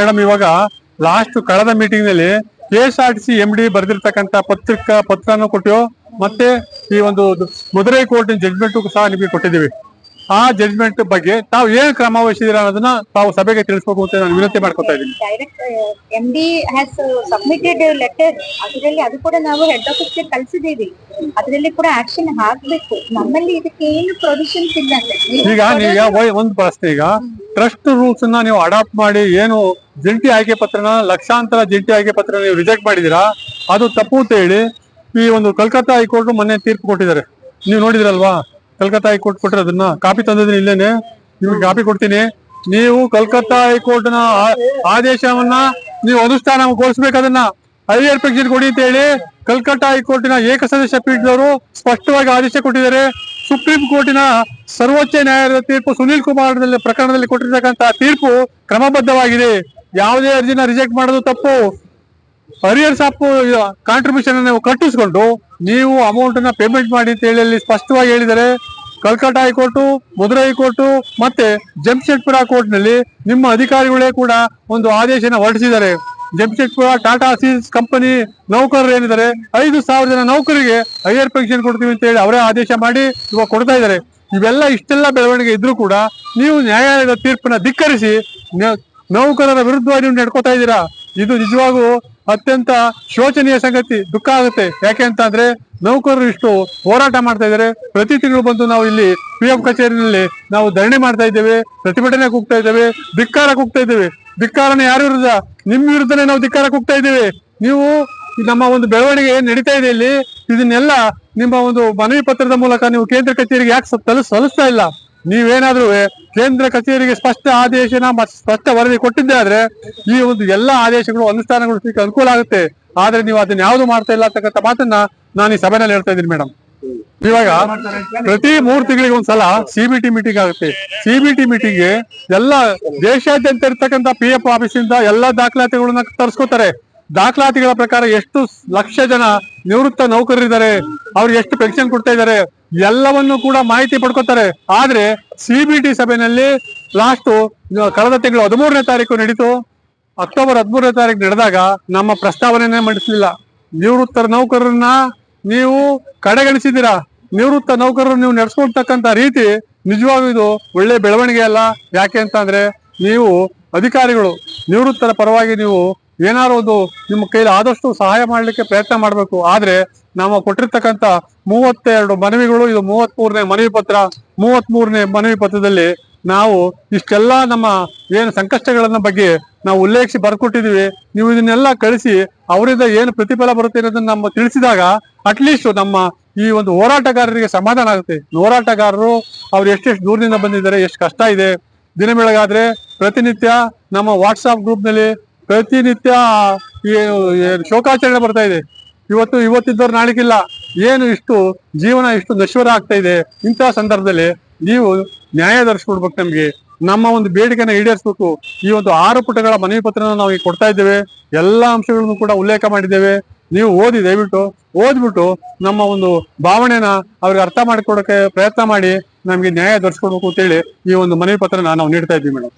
Madam, ಇವಾಗ last ಕಳೆದ meeting ನಲ್ಲಿ KSRTC MD ಬರೆದಿರ್ತಕ್ಕಂಥ ಪತ್ರನ ಕೊಟ್ಟಿವೋ, ಮತ್ತೆ ಈ ಒಂದು ಮಧುರೈ ಕೋರ್ಟ್ ಜಡ್ಜ್ಮೆಂಟ್ ಸಹ ನಿಮಗೆ ಕೊಟ್ಟಿದ್ದೀವಿ. ಆ ಜಡ್ಜ್ಮೆಂಟ್ ಬಗ್ಗೆ ತಾವು ಏನ್ ಕ್ರಮ ವಹಿಸಿದಿರ ಅನ್ನೋದನ್ನ ತಾವು ಸಭೆಗೆ ತಿಳಿಸಬೇಕು ಅಂತ ನಾನು ವಿನಂತಿ ಮಾಡ್ಕೊತಾ ಇದ್ದೀನಿ. Direct MD has submitted letter, ಅದರಲ್ಲಿ ಅದು ಕೂಡ ನಾವು ಹೆಡ್ ಆಫೀಸ್ಗೆ ಕಳಿಸಿದೀವಿ. ಅದರಲ್ಲಿ ಕೂಡ ಆಕ್ಷನ್ ಹಾಕ್ಬೇಕು. ನಮ್ಮಲ್ಲಿ ಇದಕ್ಕೆ ಏನು ಪ್ರೊವಿಷನ್ಸ್ ಇಲ್ಲ. ಈಗ ಒಂದು ಪ್ರಶ್ನೆ, ಈಗ ಟ್ರಸ್ಟ್ ರೂಲ್ಸ್ ನ ನೀವು ಅಡಾಪ್ಟ್ ಮಾಡಿ ಏನು ಜಂಟಿ ಆಯ್ಕೆ ಪತ್ರನ ಲಕ್ಷಾಂತರ ಜಂಟಿ ಆಯ್ಕೆ ಪತ್ರ ನೀವು ರಿಜೆಕ್ಟ್ ಮಾಡಿದೀರಾ, ಅದು ತಪ್ಪು ಅಂತ ಹೇಳಿ ಈ ಒಂದು ಕಲ್ಕತ್ತಾ ಹೈಕೋರ್ಟ್ ಮೊನ್ನೆ ತೀರ್ಪು ಕೊಟ್ಟಿದ್ದಾರೆ. ನೀವು ನೋಡಿದ್ರಲ್ವಾ? ಕಲ್ಕತ್ತಾ ಹೈಕೋರ್ಟ್ ಕೊಟ್ಟಿರೋದನ್ನ ಕಾಪಿ ತಂದಿದ್ದೀನಿ, ಇಲ್ಲೇನೆ ನಿಮ್ಗೆ ಕಾಪಿ ಕೊಡ್ತೀನಿ. ನೀವು ಕಲ್ಕತ್ತಾ ಹೈಕೋರ್ಟ್ ನ ಆದೇಶವನ್ನ ನೀವು ಅನುಷ್ಠಾನಗೊಳಿಸ್ಬೇಕು. ಅದನ್ನ ಹೈಯರ್ ಪೆನ್ಷನ್ ಕೊಡಿ ಅಂತ ಹೇಳಿ ಕಲ್ಕತ್ತಾ ಹೈಕೋರ್ಟಿನ ಏಕಸದಸ್ಯ ಪೀಠದವರು ಸ್ಪಷ್ಟವಾಗಿ ಆದೇಶ ಕೊಟ್ಟಿದ್ದಾರೆ. ಸುಪ್ರೀಂ ಕೋರ್ಟಿನ ಸರ್ವೋಚ್ಚ ನ್ಯಾಯಾಲಯದ ತೀರ್ಪು ಸುನೀಲ್ ಕುಮಾರ್ ಪ್ರಕರಣದಲ್ಲಿ ಕೊಟ್ಟಿರ್ತಕ್ಕಂತಹ ತೀರ್ಪು ಕ್ರಮಬದ್ಧವಾಗಿದೆ. ಯಾವುದೇ ಅರ್ಜಿನ ರಿಜೆಕ್ಟ್ ಮಾಡೋದು ತಪ್ಪು. ಅರಿಯರ್ಸ್ ಆಫ್ ಕಾಂಟ್ರಿಬ್ಯೂಷನ್ ನೀವು ಕಟ್ಟಿಸ್ಕೊಂಡು ನೀವು ಅಮೌಂಟ್ ನ ಪೇಮೆಂಟ್ ಮಾಡಿ ಅಂತ ಹೇಳಿ ಅಲ್ಲಿ ಸ್ಪಷ್ಟವಾಗಿ ಹೇಳಿದ್ದಾರೆ. ಕಲ್ಕತ್ತಾ ಹೈಕೋರ್ಟ್, ಮಧುರೈ ಹೈಕೋರ್ಟ್ ಮತ್ತೆ ಜಮ್ಶೆಡ್ಪುರ ಕೋರ್ಟ್ ನಲ್ಲಿ ನಿಮ್ಮ ಅಧಿಕಾರಿಗಳೇ ಕೂಡ ಒಂದು ಆದೇಶನ ಹೊರಡಿಸಿದ್ದಾರೆ. ಜಮ್ಶೆಡ್ಪುರ ಟಾಟಾ ಸೀಸ್ ಕಂಪನಿ ನೌಕರರು ಏನಿದ್ದಾರೆ 5,000 ಜನ ನೌಕರಿಗೆ ಹೈಯರ್ ಪೆನ್ಷನ್ ಕೊಡ್ತೀವಿ ಅಂತ ಹೇಳಿ ಅವರೇ ಆದೇಶ ಮಾಡಿ ಇವಾಗ ಕೊಡ್ತಾ ಇದ್ದಾರೆ. ಇವೆಲ್ಲ ಇಷ್ಟೆಲ್ಲ ಬೆಳವಣಿಗೆ ಇದ್ರೂ ಕೂಡ ನೀವು ನ್ಯಾಯಾಲಯದ ತೀರ್ಪನ್ನ ಧಿಕ್ಕರಿಸಿ ನೌಕರರ ವಿರುದ್ಧವಾಗಿ ನೀವು ನಡ್ಕೋತಾ ಇದ್ದೀರಾ. ಇದು ನಿಜವಾಗೂ ಅತ್ಯಂತ ಶೋಚನೀಯ ಸಂಗತಿ. ದುಃಖ ಆಗುತ್ತೆ. ಯಾಕೆ ಅಂತ ಅಂದ್ರೆ ನೌಕರರು ಇಷ್ಟು ಹೋರಾಟ ಮಾಡ್ತಾ ಇದ್ದಾರೆ. ಪ್ರತಿ ತಿಂಗಳು ಬಂದು ನಾವು ಇಲ್ಲಿ PF ಕಚೇರಿನಲ್ಲಿ ನಾವು ಧರಣಿ ಮಾಡ್ತಾ ಇದ್ದೇವೆ, ಪ್ರತಿಭಟನೆ ಕೂಗ್ತಾ ಇದ್ದೇವೆ, ಧಿಕ್ಕಾರ ಕೂಗ್ತಾ ಇದ್ದೇವೆ. ಧಿಕ್ಕಾರನ ಯಾರ ವಿರುದ್ಧ? ನಿಮ್ ವಿರುದ್ಧನೇ ನಾವು ಧಿಕ್ಕಾರ ಕೂಗ್ತಾ ಇದ್ದೇವೆ. ನೀವು ನಮ್ಮ ಒಂದು ಬೆಳವಣಿಗೆ ಏನ್ ನಡೀತಾ ಇದೆ ಇಲ್ಲಿ, ಇದನ್ನೆಲ್ಲ ನಿಮ್ಮ ಒಂದು ಮನವಿ ಪತ್ರದ ಮೂಲಕ ನೀವು ಕೇಂದ್ರ ಕಚೇರಿಗೆ ಯಾಕೆ ಸಲ್ಲಿಸ್ತಾ ಇಲ್ಲ? ನೀವೇನಾದ್ರೂ ಕೇಂದ್ರ ಕಚೇರಿಗೆ ಸ್ಪಷ್ಟ ಆದೇಶನ ಸ್ಪಷ್ಟ ವರದಿ ಕೊಟ್ಟಿದ್ದೆ ಆದ್ರೆ ಈ ಒಂದು ಎಲ್ಲಾ ಆದೇಶಗಳು ಅನುಷ್ಠಾನಗೊಳಿಸಲಿಕ್ಕೆ ಅನುಕೂಲ ಆಗುತ್ತೆ. ಆದ್ರೆ ನೀವು ಅದನ್ನ ಯಾವ್ದು ಮಾಡ್ತಾ ಇಲ್ಲ ಅಂತಕ್ಕಂಥ ಮಾತನ್ನ ನಾನು ಈ ಸಭೆನಲ್ಲಿ ಹೇಳ್ತಾ ಇದ್ದೀನಿ ಮೇಡಮ್. ಇವಾಗ ಪ್ರತಿ 3 ತಿಂಗಳಿಗೆ ಒಂದ್ಸಲ CBT ಮೀಟಿಂಗ್ ಆಗುತ್ತೆ. CBT ಮೀಟಿಂಗ್ಗೆ ಎಲ್ಲ ದೇಶಾದ್ಯಂತ ಇರ್ತಕ್ಕಂಥ PF ಆಫೀಸಿಂದ ಎಲ್ಲಾ ದಾಖಲಾತಿಗಳನ್ನ ತರಿಸ್ಕೋತಾರೆ. ದಾಖಲಾತಿಗಳ ಪ್ರಕಾರ ಎಷ್ಟು ಲಕ್ಷ ಜನ ನಿವೃತ್ತ ನೌಕರರಿದ್ದಾರೆ, ಅವ್ರಿಗೆ ಎಷ್ಟು ಪೆನ್ಷನ್ ಕೊಡ್ತಾ ಇದ್ದಾರೆ, ಎಲ್ಲವನ್ನು ಕೂಡ ಮಾಹಿತಿ ಪಡ್ಕೋತಾರೆ. ಆದ್ರೆ CBT ಸಭೆಯಲ್ಲಿ ಲಾಸ್ಟ್ ಕಳೆದ ತಿಂಗಳು 13ನೇ ತಾರೀಕು ನಡೀತು. ಅಕ್ಟೋಬರ್ 13ನೇ ತಾರೀಕು ನಡೆದಾಗ ನಮ್ಮ ಪ್ರಸ್ತಾವನೆಯನ್ನೇ ಮಂಡಿಸಲಿಲ್ಲ. ನಿವೃತ್ತ ನೌಕರರನ್ನ ನೀವು ಕಡೆಗಣಿಸಿದ್ದೀರಾ. ನಿವೃತ್ತ ನೌಕರರು ನೀವು ನಡೆಸ್ಕೊಳ್ತಕ್ಕಂಥ ರೀತಿ ನಿಜವಾಗೂ ಇದು ಒಳ್ಳೆ ಬೆಳವಣಿಗೆ ಅಲ್ಲ. ಯಾಕೆ ಅಂತ ಅಂದ್ರೆ ನೀವು ಅಧಿಕಾರಿಗಳು ನಿವೃತ್ತರ ಪರವಾಗಿ ನೀವು ಏನಾದ್ರು ಒಂದು ನಿಮ್ಮ ಕೈಲಿ ಆದಷ್ಟು ಸಹಾಯ ಮಾಡ್ಲಿಕ್ಕೆ ಪ್ರಯತ್ನ ಮಾಡ್ಬೇಕು. ಆದ್ರೆ ನಾವು ಕೊಟ್ಟಿರ್ತಕ್ಕಂಥ 32 ಮನವಿಗಳು, ಇದು 33ನೇ ಮನವಿ ಪತ್ರ. 33ನೇ ಮನವಿ ಪತ್ರದಲ್ಲಿ ನಾವು ಇಷ್ಟೆಲ್ಲ ನಮ್ಮ ಏನು ಸಂಕಷ್ಟಗಳನ್ನ ಬಗ್ಗೆ ನಾವು ಉಲ್ಲೇಖಿಸಿ ಬರ್ಕೊಟ್ಟಿದೀವಿ. ನೀವು ಇದನ್ನೆಲ್ಲ ಕಳಿಸಿ ಅವರಿಂದ ಏನು ಪ್ರತಿಫಲ ಬರುತ್ತೆ ಅನ್ನೋದನ್ನ ನಮ್ಮ ತಿಳಿಸಿದಾಗ ಅಟ್ಲೀಸ್ಟ್ ನಮ್ಮ ಈ ಒಂದು ಹೋರಾಟಗಾರರಿಗೆ ಸಮಾಧಾನ ಆಗುತ್ತೆ. ಹೋರಾಟಗಾರರು ಅವ್ರು ಎಷ್ಟೆಷ್ಟು ದೂರದಿಂದ ಬಂದಿದ್ದಾರೆ, ಎಷ್ಟು ಕಷ್ಟ ಇದೆ. ದಿನ ಬೆಳಗಾದ್ರೆ ಪ್ರತಿನಿತ್ಯ ನಮ್ಮ ವಾಟ್ಸಾಪ್ ಗ್ರೂಪ್ ನಲ್ಲಿ ಪ್ರತಿನಿತ್ಯ ಶೋಕಾಚರಣೆ ಬರ್ತಾ ಇದೆ. ಇವತ್ತಿದ್ದವ್ರು ನಾಳಿಗಿಲ್ಲ. ಏನು ಇಷ್ಟು ಜೀವನ ಇಷ್ಟು ನಶ್ವರ ಆಗ್ತಾ ಇದೆ. ಇಂತಹ ಸಂದರ್ಭದಲ್ಲಿ ನೀವು ನ್ಯಾಯ ದೊರಕಿಸ್ಕೊಡ್ಬೇಕು. ನಮ್ಗೆ ನಮ್ಮ ಒಂದು ಬೇಡಿಕೆನ ಈಡೇರಿಸಬೇಕು. ಈ ಒಂದು 6 ಪುಟಗಳ ಮನವಿ ಪತ್ರನ ನಾವು ಈಗ ಕೊಡ್ತಾ ಇದ್ದೇವೆ. ಎಲ್ಲಾ ಅಂಶಗಳನ್ನು ಕೂಡ ಉಲ್ಲೇಖ ಮಾಡಿದ್ದೇವೆ. ನೀವು ದಯವಿಟ್ಟು ಓದ್ಬಿಟ್ಟು ನಮ್ಮ ಒಂದು ಭಾವನೆನ ಅವ್ರಿಗೆ ಅರ್ಥ ಮಾಡಿಕೊಡಕ್ಕೆ ಪ್ರಯತ್ನ ಮಾಡಿ ನಮ್ಗೆ ನ್ಯಾಯ ದೊರಕಿಸ್ಕೊಡ್ಬೇಕು ಅಂತೇಳಿ ಈ ಒಂದು ಮನವಿ ಪತ್ರನ ನಾವು ನೀಡ್ತಾ ಇದ್ದೀವಿ ಮೇಡಮ್.